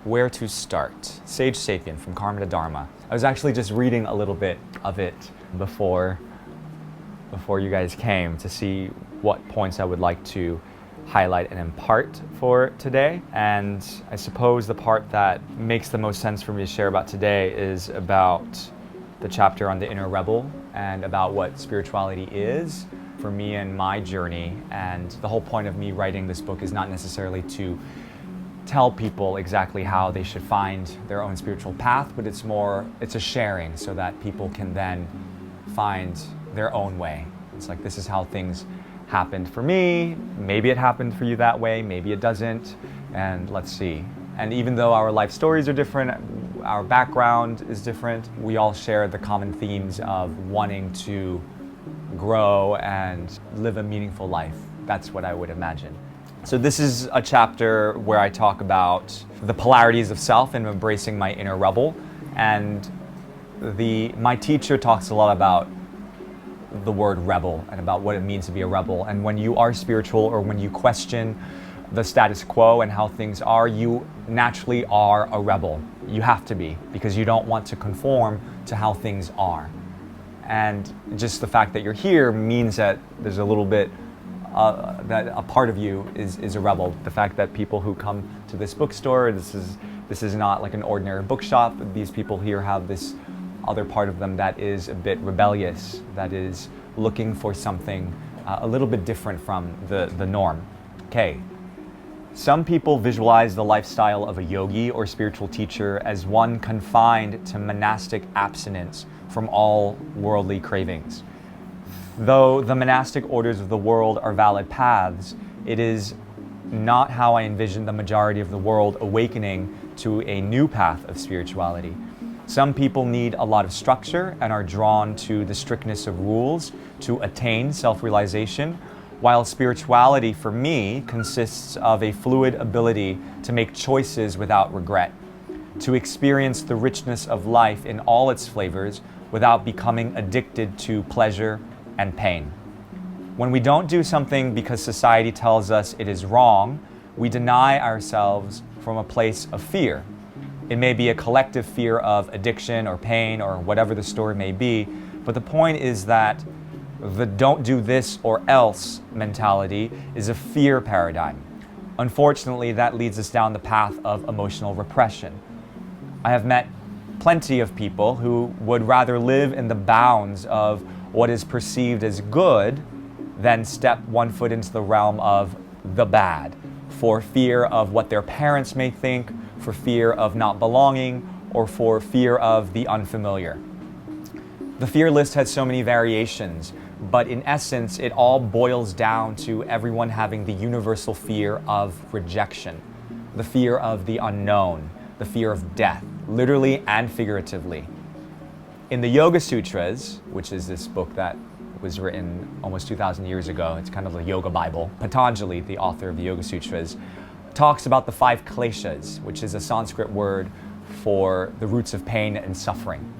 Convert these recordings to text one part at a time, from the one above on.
Where to start? Sage Sapien, From Karma to Dharma. I was actually just reading a little bit of it before you guys came to see what points I would like to highlight and impart for today. And I suppose the part that makes the most sense for me to share about today is about the chapter on the inner rebel and about what spirituality is for me and my journey. And the whole point of me writing this book is not necessarily to tell people exactly how they should find their own spiritual path, but it's a sharing so that people can then find their own way. It's like, this is how things happened for me. Maybe it happened for you that way, maybe it doesn't, and let's see. And even though our life stories are different, our background is different, we all share the common themes of wanting to grow and live a meaningful life. That's what I would imagine. So this is a chapter where I talk about the polarities of self and embracing my inner rebel. And my teacher talks a lot about the word rebel and about what it means to be a rebel. And when you are spiritual, or when you question the status quo and how things are, you naturally are a rebel. You have to be, because you don't want to conform to how things are. And just the fact that you're here means that there's a little bit that a part of you is a rebel. The fact that people who come to this bookstore, this is not like an ordinary bookshop. These people here have this other part of them that is a bit rebellious, that is looking for something a little bit different from the norm. Okay. Some people visualize the lifestyle of a yogi or spiritual teacher as one confined to monastic abstinence from all worldly cravings. Though the monastic orders of the world are valid paths, it is not how I envision the majority of the world awakening to a new path of spirituality. Some people need a lot of structure and are drawn to the strictness of rules to attain self-realization, while spirituality for me consists of a fluid ability to make choices without regret, to experience the richness of life in all its flavors without becoming addicted to pleasure and pain. When we don't do something because society tells us it is wrong, we deny ourselves from a place of fear. It may be a collective fear of addiction or pain or whatever the story may be, but the point is that the don't do this or else mentality is a fear paradigm. Unfortunately, that leads us down the path of emotional repression. I have met plenty of people who would rather live in the bounds of what is perceived as good than step one foot into the realm of the bad, for fear of what their parents may think, for fear of not belonging, or for fear of the unfamiliar. The fear list has so many variations, but in essence, it all boils down to everyone having the universal fear of rejection, the fear of the unknown, the fear of death, literally and figuratively. In the Yoga Sutras, which is this book that was written almost 2,000 years ago, it's kind of the yoga Bible, Patanjali, the author of the Yoga Sutras, talks about the 5 kleshas, which is a Sanskrit word for the roots of pain and suffering.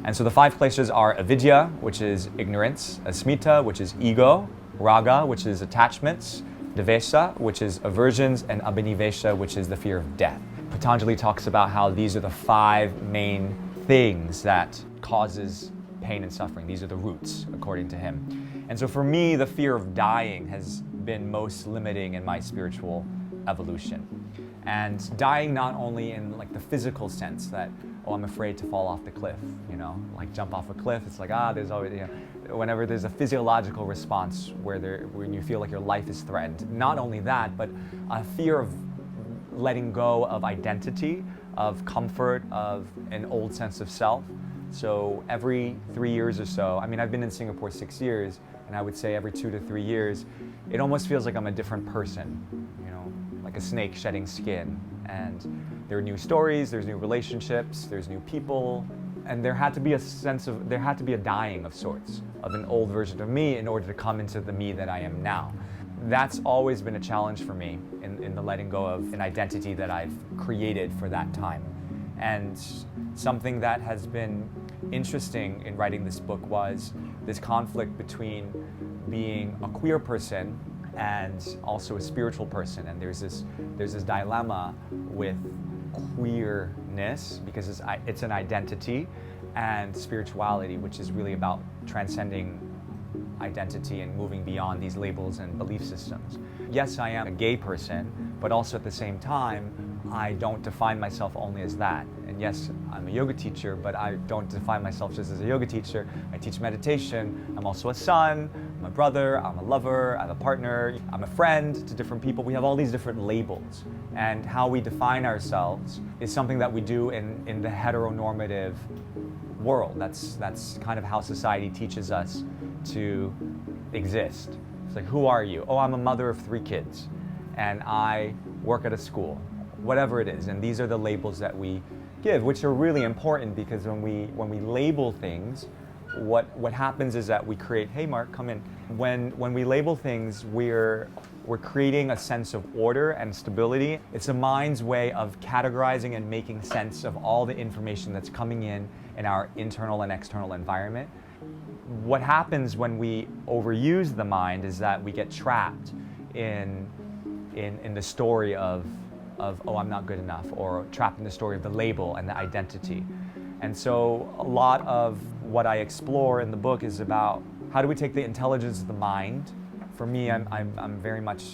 And so the 5 kleshas are avidya, which is ignorance, asmita, which is ego, raga, which is attachments, devesa, which is aversions, and abhinivesha, which is the fear of death. Patanjali talks about how these are the 5 main things that causes pain and suffering. These are the roots, according to him. And so for me, the fear of dying has been most limiting in my spiritual evolution. And dying not only in like the physical sense that, oh, I'm afraid to fall off the cliff, like jump off a cliff. It's like, there's always, whenever there's a physiological response when you feel like your life is threatened. Not only that, but a fear of letting go of identity, of comfort, of an old sense of self. So every 3 years or so, I've been in Singapore 6 years, and I would say every 2 to 3 years, it almost feels like I'm a different person, like a snake shedding skin. And there are new stories, there's new relationships, there's new people, and there had to be a dying of sorts, of an old version of me in order to come into the me that I am now. That's always been a challenge for me in the letting go of an identity that I've created for that time. And something that has been interesting in writing this book was this conflict between being a queer person and also a spiritual person. And there's this dilemma with queerness, because it's an identity, and spirituality, which is really about transcending identity and moving beyond these labels and belief systems. Yes, I am a gay person, but also at the same time, I don't define myself only as that. And yes, I'm a yoga teacher, but I don't define myself just as a yoga teacher. I teach meditation. I'm also a son, I'm a brother, I'm a lover, I'm a partner, I'm a friend to different people. We have all these different labels. And how we define ourselves is something that we do in the heteronormative world. That's kind of how society teaches us to exist. It's like, who are you? Oh, I'm a mother of 3 kids, and I work at a school, whatever it is. And these are the labels that we give, which are really important, because when we label things, what happens is that we create, hey Mark, come in. When we label things, we're creating a sense of order and stability. It's the mind's way of categorizing and making sense of all the information that's coming in our internal and external environment. What happens when we overuse the mind is that we get trapped in the story of oh, I'm not good enough, or trapped in the story of the label and the identity. And so a lot of what I explore in the book is about how do we take the intelligence of the mind. For me, I'm very much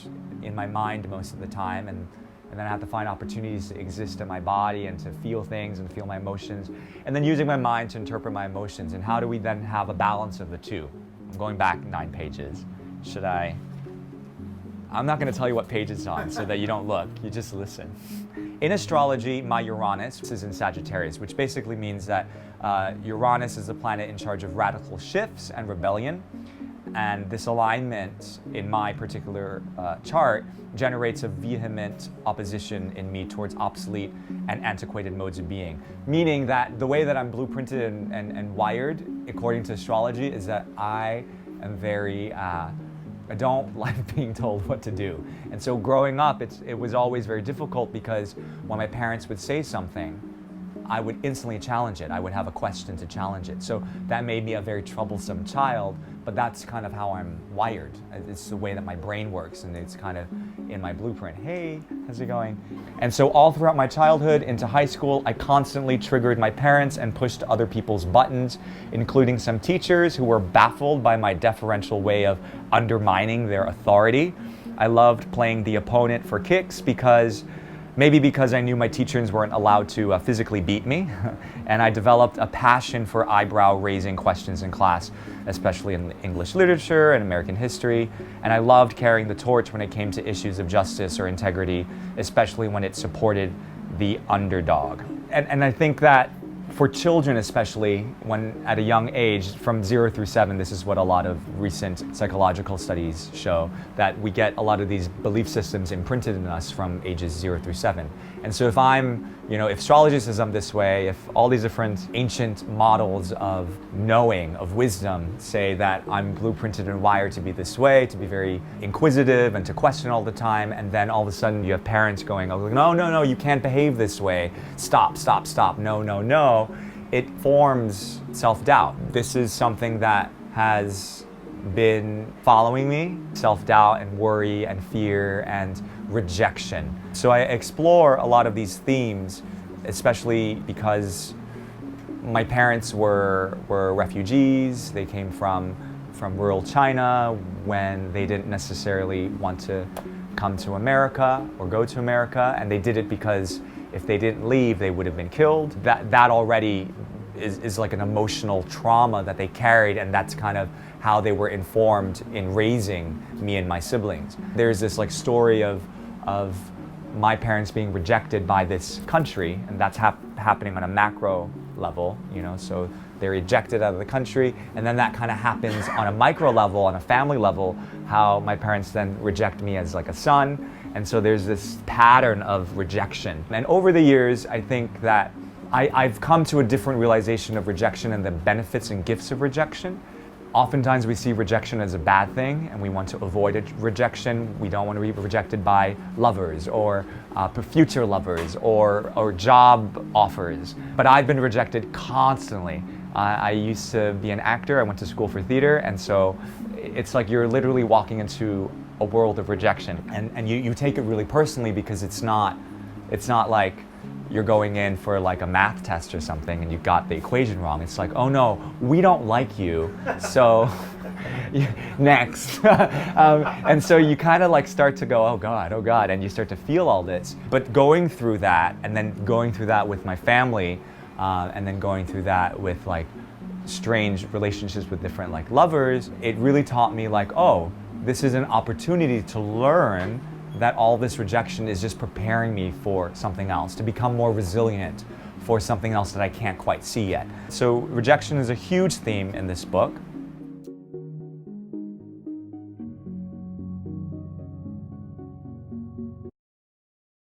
in my mind most of the time, and then I have to find opportunities to exist in my body and to feel things and feel my emotions, and then using my mind to interpret my emotions. And how do we then have a balance of the two? I'm going back 9 pages. Should I? I'm not going to tell you what page it's on so that you don't look, you just listen. In astrology, my Uranus is in Sagittarius, which basically means that Uranus is the planet in charge of radical shifts and rebellion. And this alignment in my particular chart generates a vehement opposition in me towards obsolete and antiquated modes of being. Meaning that the way that I'm blueprinted and wired, according to astrology, is that I am very, I don't like being told what to do. And so growing up, it was always very difficult, because when my parents would say something, I would instantly challenge it. I would have a question to challenge it. So that made me a very troublesome child, but that's kind of how I'm wired. It's the way that my brain works, and it's kind of in my blueprint. Hey, how's it going? And so all throughout my childhood into high school, I constantly triggered my parents and pushed other people's buttons, including some teachers who were baffled by my deferential way of undermining their authority. I loved playing the opponent for kicks, maybe because I knew my teachers weren't allowed to physically beat me, and I developed a passion for eyebrow-raising questions in class, especially in English literature and American history, and I loved carrying the torch when it came to issues of justice or integrity, especially when it supported the underdog. And I think that for children especially, when at a young age, from 0 through 7, this is what a lot of recent psychological studies show, that we get a lot of these belief systems imprinted in us from ages 0 through 7. And so if if astrology says I'm this way, if all these different ancient models of knowing, of wisdom, say that I'm blueprinted and wired to be this way, to be very inquisitive and to question all the time, and then all of a sudden you have parents going, oh, no, you can't behave this way, stop, no, it forms self-doubt. This is something that has been following me, self-doubt and worry and fear and rejection. So I explore a lot of these themes, especially because my parents were refugees. They came from rural China when they didn't necessarily want to come to America or go to America, and they did it because if they didn't leave, they would have been killed. That already is like an emotional trauma that they carried, and that's kind of how they were informed in raising me and my siblings. There's this like story of my parents being rejected by this country, and that's happening on a macro level, so they're ejected out of the country, and then that kind of happens on a micro level, on a family level, how my parents then reject me as like a son. And so there's this pattern of rejection. And over the years, I think that I've come to a different realization of rejection and the benefits and gifts of rejection. Oftentimes we see rejection as a bad thing and we want to avoid rejection. We don't want to be rejected by lovers or future lovers or job offers. But I've been rejected constantly. I used to be an actor. I went to school for theater, and so it's like you're literally walking into a world of rejection, and you take it really personally because it's not like you're going in for like a math test or something and you got the equation wrong. It's like, oh no, we don't like you, so next. And so you kind of like start to go, oh God, and you start to feel all this. But going through that, and then going through that with my family, and then going through that with like strange relationships with different like lovers, it really taught me like, oh, this is an opportunity to learn that all this rejection is just preparing me for something else, to become more resilient for something else that I can't quite see yet. So rejection is a huge theme in this book.